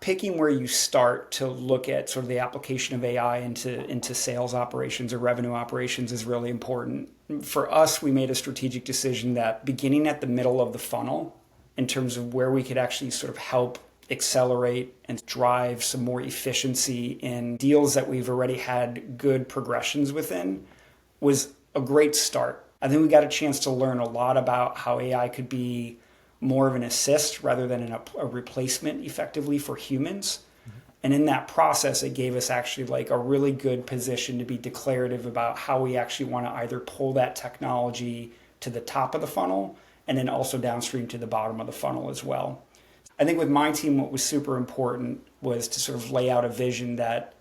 picking where you start to look at sort of the application of AI into sales operations or revenue operations is really important. For us, we made a strategic decision that beginning at the middle of the funnel, in terms of where we could actually sort of help accelerate and drive some more efficiency in deals that we've already had good progressions within, was a great start. I think we got a chance to learn a lot about how AI could be more of an assist rather than a replacement effectively for humans. And in that process, it gave us actually like a really good position to be declarative about how we actually want to either pull that technology to the top of the funnel and then also downstream to the bottom of the funnel as well. I think with my team, what was super important was to sort of lay out a vision that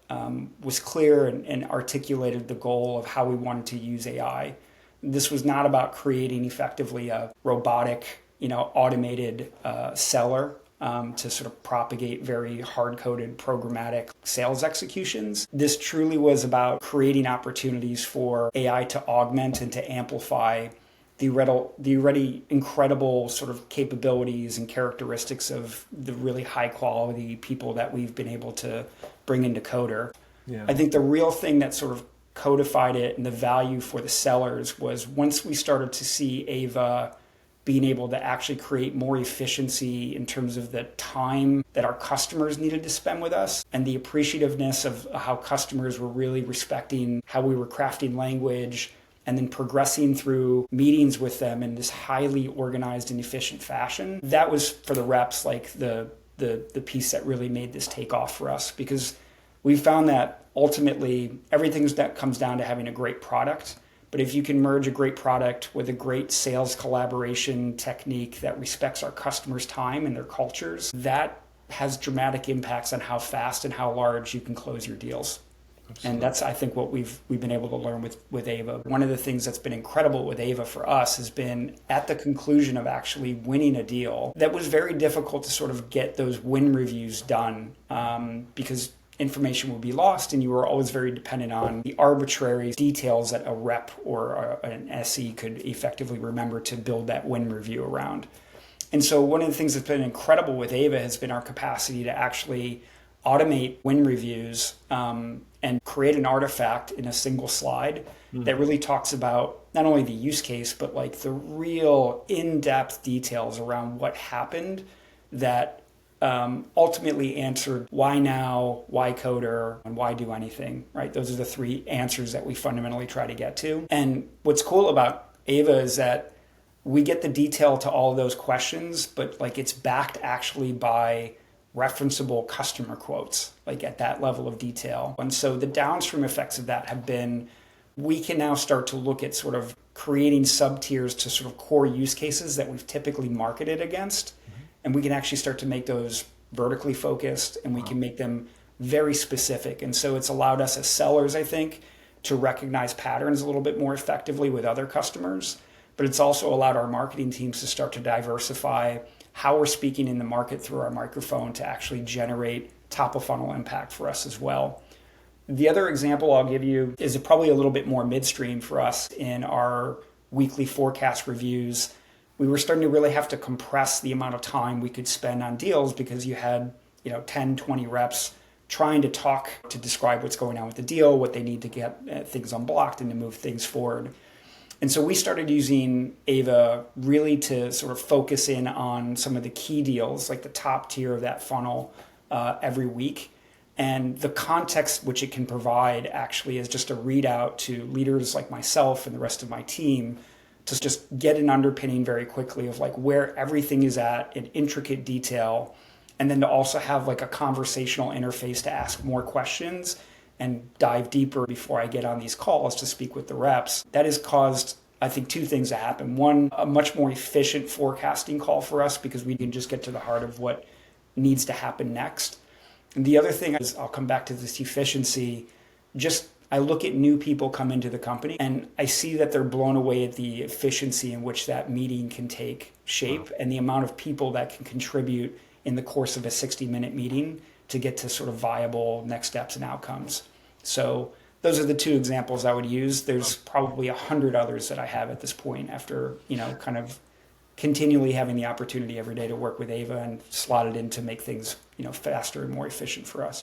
was clear and articulated the goal of how we wanted to use AI. This was not about creating effectively a robotic, automated seller to sort of propagate very hard-coded programmatic sales executions. This truly was about creating opportunities for AI to augment and to amplify the already incredible sort of capabilities and characteristics of the really high-quality people that we've been able to bring into Coder. Yeah. I think the real thing that sort of codified it and the value for the sellers was once we started to see Ava being able to actually create more efficiency in terms of the time that our customers needed to spend with us and the appreciativeness of how customers were really respecting how we were crafting language and then progressing through meetings with them in this highly organized and efficient fashion. That was, for the reps, like the piece that really made this take off for us, because we found that ultimately everything that comes down to having a great product. But if you can merge a great product with a great sales collaboration technique that respects our customers' time and their cultures, that has dramatic impacts on how fast and how large you can close your deals. Absolutely. And that's, I think, what we've been able to learn with Ava. One of the things that's been incredible with Ava for us has been at the conclusion of actually winning a deal that was very difficult to sort of get those win reviews done because information would be lost and you were always very dependent on the arbitrary details that a rep or an SE could effectively remember to build that win review around. And so one of the things that's been incredible with Ava has been our capacity to actually automate win reviews and create an artifact in a single slide that really talks about not only the use case, but like the real in-depth details around what happened that ultimately answered why now, why Coder, and why do anything, right? Those are the three answers that we fundamentally try to get to. And what's cool about Ava is that we get the detail to all of those questions, but like it's backed actually by referenceable customer quotes, like at that level of detail. And so the downstream effects of that have been, we can now start to look at sort of creating sub-tiers to sort of core use cases that we've typically marketed against. And we can actually start to make those vertically focused and we can make them very specific. And so it's allowed us as sellers, I think, to recognize patterns a little bit more effectively with other customers. But it's also allowed our marketing teams to start to diversify how we're speaking in the market through our microphone to actually generate top of funnel impact for us as well. The other example I'll give you is probably a little bit more midstream for us in our weekly forecast reviews. We were starting to really have to compress the amount of time we could spend on deals because you had 10, 20 reps trying to talk to describe what's going on with the deal, what they need to get things unblocked and to move things forward. And so we started using Ava really to sort of focus in on some of the key deals, like the top tier of that funnel every week. And the context which it can provide actually is just a readout to leaders like myself and the rest of my team to just get an underpinning very quickly of like where everything is at in intricate detail. And then to also have like a conversational interface to ask more questions and dive deeper before I get on these calls to speak with the reps. That has caused, I think, two things to happen. One, a much more efficient forecasting call for us because we can just get to the heart of what needs to happen next. And the other thing is, I'll come back to this efficiency, I look at new people come into the company and I see that they're blown away at the efficiency in which that meeting can take shape and the amount of people that can contribute in the course of a 60-minute meeting to get to sort of viable next steps and outcomes. So those are the two examples I would use. There's probably 100 others that I have at this point after, kind of continually having the opportunity every day to work with Ava and slot it in to make things faster and more efficient for us.